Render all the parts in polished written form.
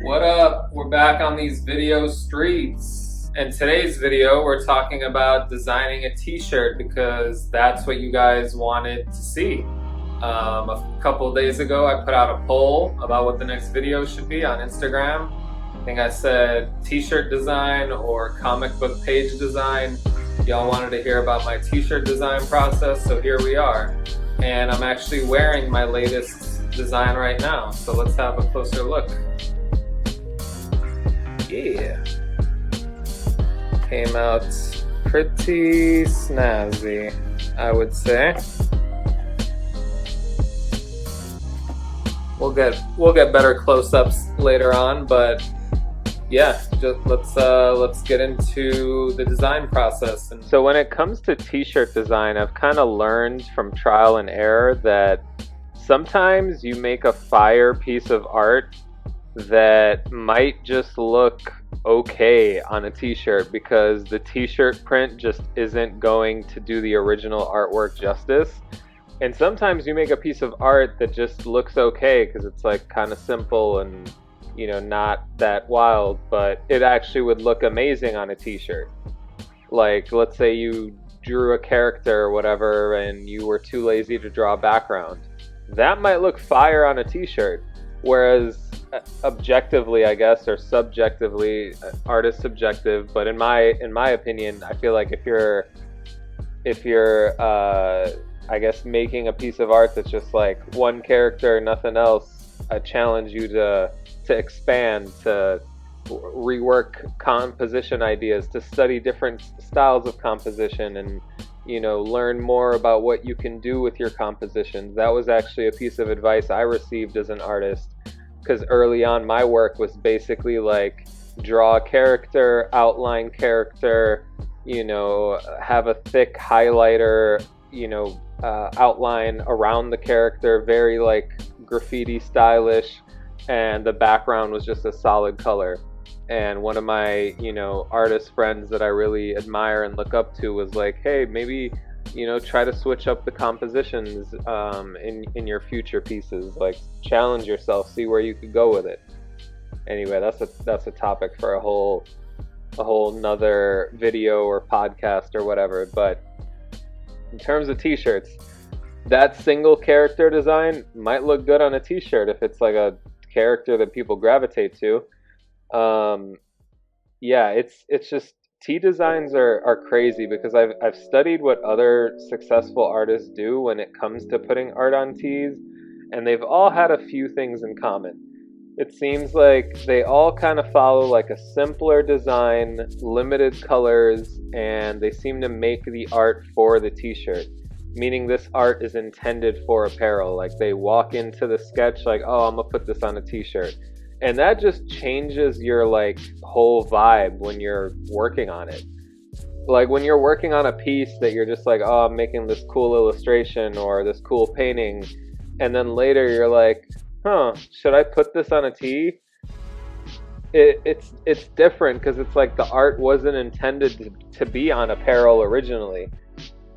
What up? We're back on these video streets. In today's video, we're talking about designing a t-shirt because that's what you guys wanted to see. A couple days ago, I put out a poll about what the next video should be on Instagram. I think I said t-shirt design or comic book page design. Y'all wanted to hear about my t-shirt design process, so here we are. And I'm actually wearing my latest design right now, so let's have a closer look. Yeah, came out pretty snazzy, I would say. We'll get better close-ups later on, but yeah, just let's get into the design process. And so when it comes to t-shirt design, I've kind of learned from trial and error that sometimes you make a fire piece of art that might just look okay on a t-shirt because the t-shirt print just isn't going to do the original artwork justice. And sometimes you make a piece of art that just looks okay because it's like kind of simple and, you know, not that wild, but it actually would look amazing on a t-shirt. Like, let's say you drew a character or whatever and you were too lazy to draw a background. That might look fire on a t-shirt, whereas objectively, I guess, or subjectively, art is subjective, but in my opinion, I feel like if you're I guess making a piece of art that's just like one character, nothing else, I challenge you to expand, to rework composition ideas, to study different styles of composition, and, you know, learn more about what you can do with your compositions. That was actually a piece of advice I received as an artist, because early on my work was basically like draw a character, outline character, you know, have a thick highlighter, you know, outline around the character, very like graffiti stylish, and the background was just a solid color. And one of my, you know, artist friends that I really admire and look up to was like, hey, maybe, you know, try to switch up the compositions in your future pieces. Like, challenge yourself, see where you could go with it. Anyway, that's a topic for a whole nother video or podcast or whatever. But in terms of t-shirts, that single character design might look good on a t-shirt if it's like a character that people gravitate to. Yeah, it's just, tea designs are crazy because I've studied what other successful artists do when it comes to putting art on tees, and they've all had a few things in common. It seems like they all kind of follow like a simpler design, limited colors, and they seem to make the art for the t-shirt, meaning this art is intended for apparel. Like, they walk into the sketch like, oh, I'm gonna put this on a t-shirt. And that just changes your like whole vibe when you're working on it. Like, when you're working on a piece that you're just like, oh, I'm making this cool illustration or this cool painting, and then later you're like, huh, should I put this on a tee? It's different because it's like the art wasn't intended to be on apparel originally.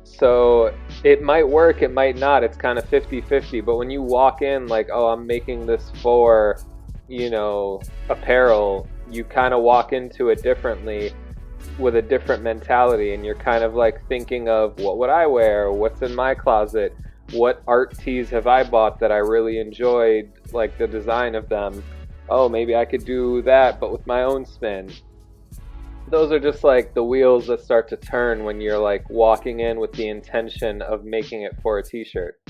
So it might work, it might not. It's kind of 50-50. But when you walk in like, oh, I'm making this for, you know, apparel, you kind of walk into it differently with a different mentality, and you're kind of like thinking of, what would I wear? What's in my closet? What art tees have I bought that I really enjoyed, like the design of them? Oh, maybe I could do that, but with my own spin. Those are just like the wheels that start to turn when you're like walking in with the intention of making it for a t-shirt.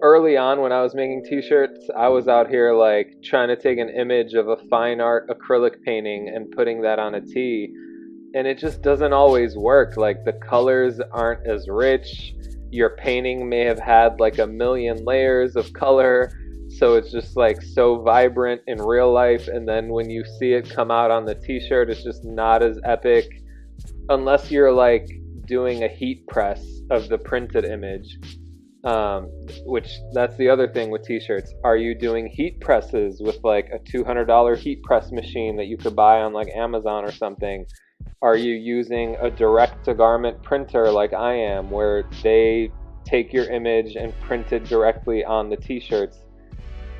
Early on when I was making t-shirts, I was out here like trying to take an image of a fine art acrylic painting and putting that on a tee, and it just doesn't always work. Like, the colors aren't as rich. Your painting may have had like a million layers of color, so it's just like so vibrant in real life, and then when you see it come out on the t-shirt, it's just not as epic, unless you're like doing a heat press of the printed image. Which, that's the other thing with t-shirts. Are you doing heat presses with like a $200 heat press machine that you could buy on like Amazon or something? Are you using a direct-to-garment printer like I am, where they take your image and print it directly on the t-shirts?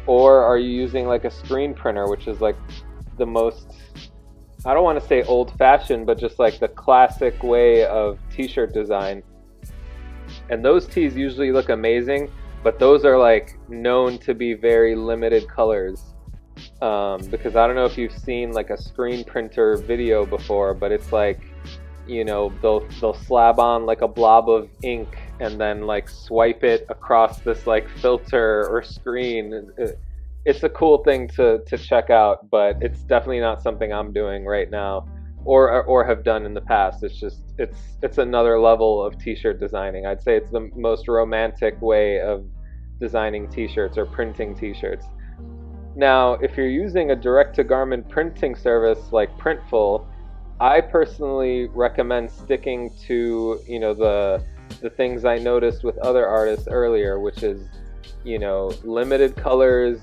Or are you using like a screen printer, which is like the most, I don't want to say old fashioned, but just like the classic way of t-shirt design. And those tees usually look amazing, but those are like known to be very limited colors. Because I don't know if you've seen like a screen printer video before, but it's like, they'll slab on like a blob of ink and then like swipe it across this like filter or screen. It's a cool thing to check out, but it's definitely not something I'm doing right now, or have done in the past. It's just it's another level of t-shirt designing. I'd say it's the most romantic way of designing t-shirts or printing t-shirts. Now, if you're using a direct-to-garment printing service like Printful, I personally recommend sticking to, the things I noticed with other artists earlier, which is, limited colors,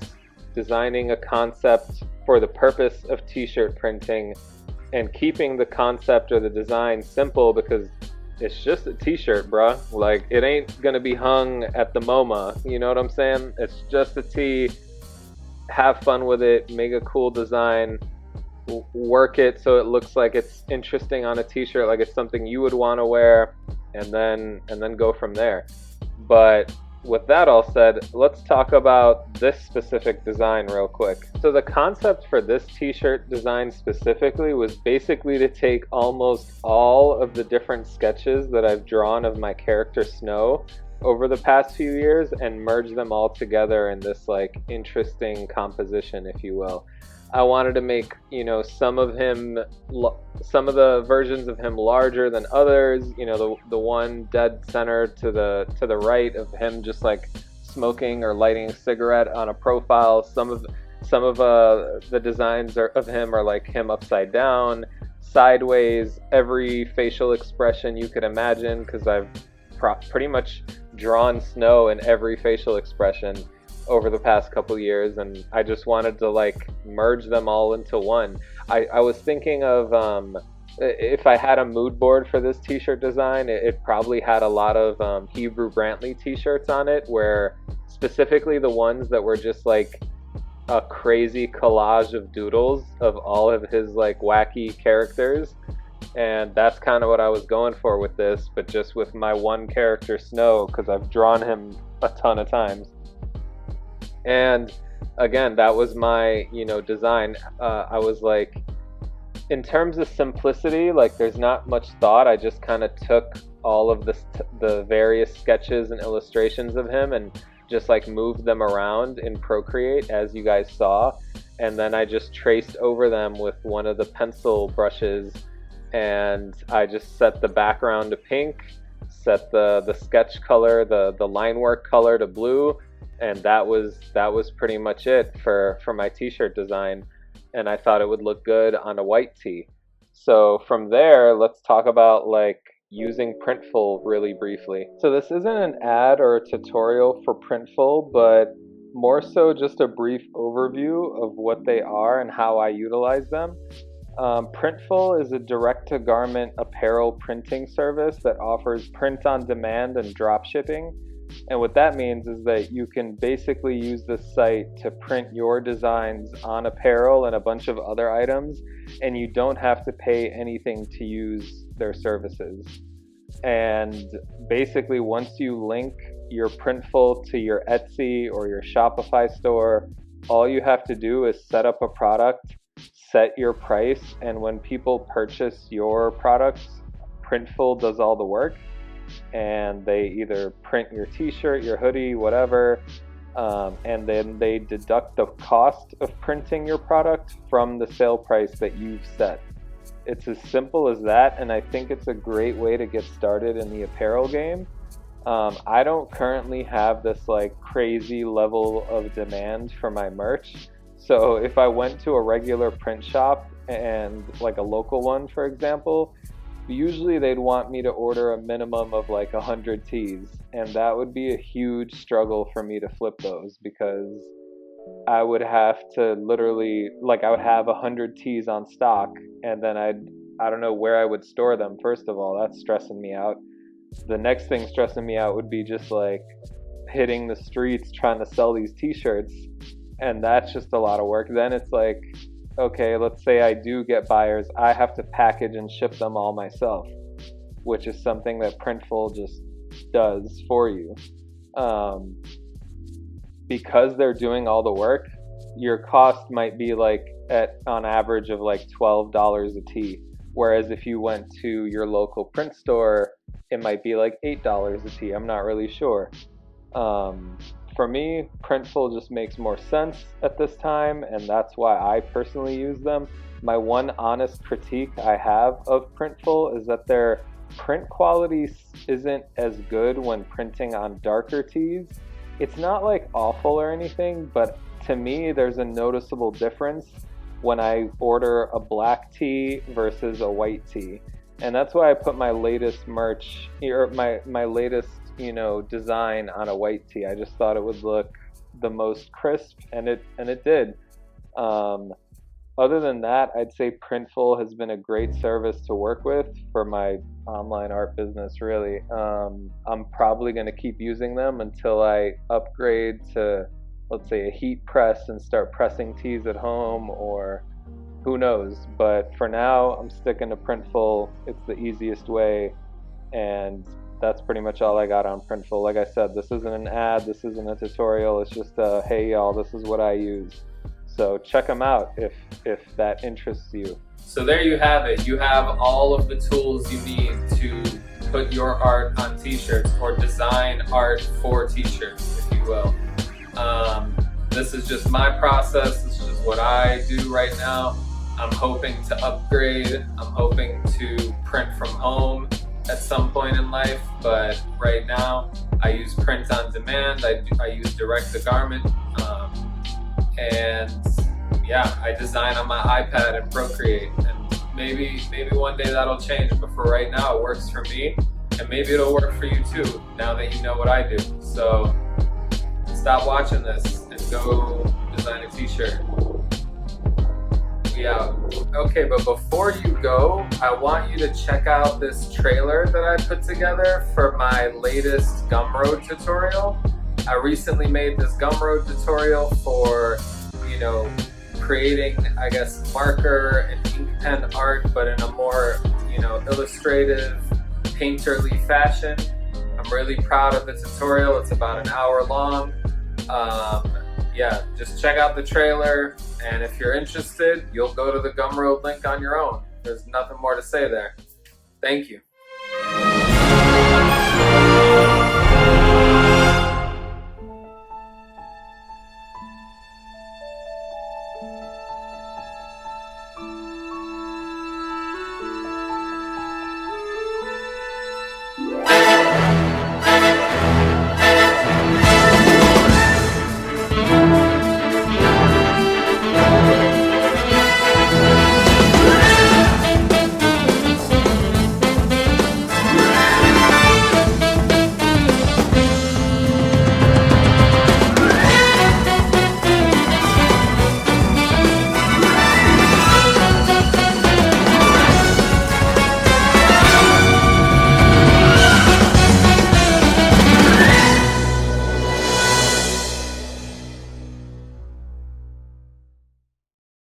designing a concept for the purpose of t-shirt printing, and keeping the concept or the design simple because it's just a t-shirt, bruh. Like, it ain't gonna be hung at the MoMA, you know what I'm saying? It's just a tee. Have fun with it, make a cool design, work it so it looks like it's interesting on a t-shirt, like it's something you would want to wear, and then go from there. But with that all said, let's talk about this specific design real quick. So the concept for this t-shirt design specifically was basically to take almost all of the different sketches that I've drawn of my character Snow over the past few years and merge them all together in this like interesting composition, if you will. I wanted to make, some of the versions of him larger than others. The one dead center to the right of him just like smoking or lighting a cigarette on a profile. Some of the designs of him are like him upside down, sideways, every facial expression you could imagine, because I've pretty much drawn Snow in every facial expression over the past couple years, and I just wanted to like merge them all into one. I was thinking of if I had a mood board for this t-shirt design, it probably had a lot of Hebrew Brantley t-shirts on it, where specifically the ones that were just like a crazy collage of doodles of all of his like wacky characters. And that's kind of what I was going for with this, but just with my one character Snow, because I've drawn him a ton of times. And again, that was my design. I was like, in terms of simplicity, like there's not much thought. I just kind of took all of the various sketches and illustrations of him and just like moved them around in Procreate, as you guys saw, and then I just traced over them with one of the pencil brushes, and I just set the background to pink, set the sketch color, the line work color to blue, and that was pretty much it for my t-shirt design. And I thought it would look good on a white tee. So from there, let's talk about like using Printful really briefly. So this isn't an ad or a tutorial for Printful, but more so just a brief overview of what they are and how I utilize them. Printful is a direct-to-garment apparel printing service that offers print on demand and drop shipping. And what that means is that you can basically use this site to print your designs on apparel and a bunch of other items, and you don't have to pay anything to use their services. And basically, once you link your Printful to your Etsy or your Shopify store, all you have to do is set up a product, set your price, and when people purchase your products, Printful does all the work. And they either print your t-shirt, your hoodie, whatever, and then they deduct the cost of printing your product from the sale price that you've set. It's as simple as that, and I think it's a great way to get started in the apparel game. I don't currently have this like crazy level of demand for my merch, so if I went to a regular print shop, and like a local one for example, usually they'd want me to order a minimum of like 100 tees, and that would be a huge struggle for me to flip those, because I would have to literally, like, I would have 100 tees on stock, and then I don't know where I would store them. First of all, that's stressing me out. The next thing stressing me out would be just like hitting the streets trying to sell these t-shirts, and that's just a lot of work. Then it's like, okay, let's say I do get buyers, I have to package and ship them all myself, which is something that Printful just does for you. Um, because they're doing all the work, your cost might be like at on average of like $12 a tee. Whereas if you went to your local print store, it might be like $8 a tee. I'm not really sure. Um, for me, Printful just makes more sense at this time, and that's why I personally use them. My one honest critique I have of Printful is that their print quality isn't as good when printing on darker tees. It's not like awful or anything, but to me, there's a noticeable difference when I order a black tee versus a white tee. And that's why I put my latest merch, or my latest, design on a white tee. I just thought it would look the most crisp, and it did. Um, Other than that, I'd say Printful has been a great service to work with for my online art business, really. I'm probably going to keep using them until I upgrade to, let's say, a heat press and start pressing tees at home, or who knows. But for now, I'm sticking to Printful. It's the easiest way, and that's pretty much all I got on Printful. Like I said, this isn't an ad, this isn't a tutorial, it's just a, hey y'all, this is what I use. So check them out if that interests you. So there you have it. You have all of the tools you need to put your art on t-shirts, or design art for t-shirts, if you will. This is just my process. This is just what I do right now. I'm hoping to upgrade. I'm hoping to print from home at some point in life, but right now I use print on demand. I use direct to garment. And yeah, I design on my iPad and Procreate, and maybe one day that'll change, but for right now it works for me, and maybe it'll work for you too, now that you know what I do. So stop watching this and go design a t-shirt. We out. Okay, but before you go, I want you to check out this trailer that I put together for my latest Gumroad tutorial. I recently made this Gumroad tutorial for, creating, I guess, marker and ink pen art, but in a more, illustrative, painterly fashion. I'm really proud of the tutorial. It's about an hour long. Yeah, just check out the trailer, and if you're interested, you'll go to the Gumroad link on your own. There's nothing more to say there. Thank you.